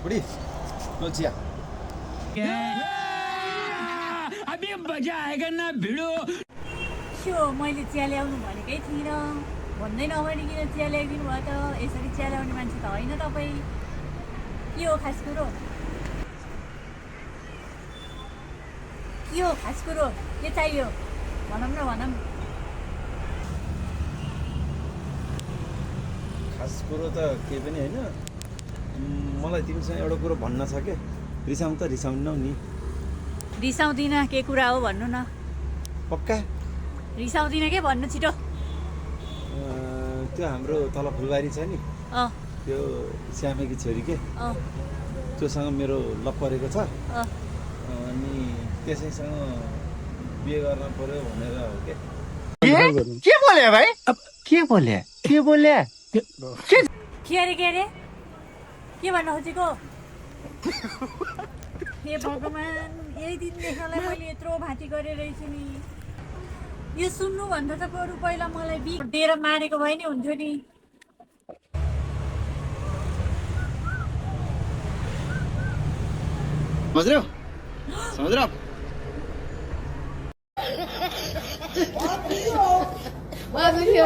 बुढी लो चिया अभी मजा आएगा ना भिडो त्यो मैले चिया ल्याउनु भनेकै थिइनँ भन्दै नभनिकन चिया ल्याइदिनु भयो त यसरी चिया ल्याउने मान्छे त होइन तपाईँ के हो खास कुरो के चाहियो भनौँ न भनौँ खास कुरो त केही पनि होइन मलाई तिमीसँग एउटा कुरो भन्न छ के रिसाउँ त रिसाउनौ नि रिसाउँदिनँ के कुरा हो भन्नु न पक्का रिसाउँदिनँ के भन्नु छिटो त्यो हाम्रो तल फुलबारी छ नि अँ त्यो श्यामेकी छोरी के अँ त्योसँग मेरो लभ परेको छ अँ अनि त्यसैसँग बिहे गर्न पर्यो भनेर हो के के बोले भाइ के बोले के अरे के भन्न खोजेको हे भगवान् यही दिन देख्नलाई मैले यत्रो भाँती गरेर रहेछु नि यो सुन्नुभन्दा त बरु पहिला मलाई दिएर मारेको भए नि हुन्थ्यो नि समझ रहे हो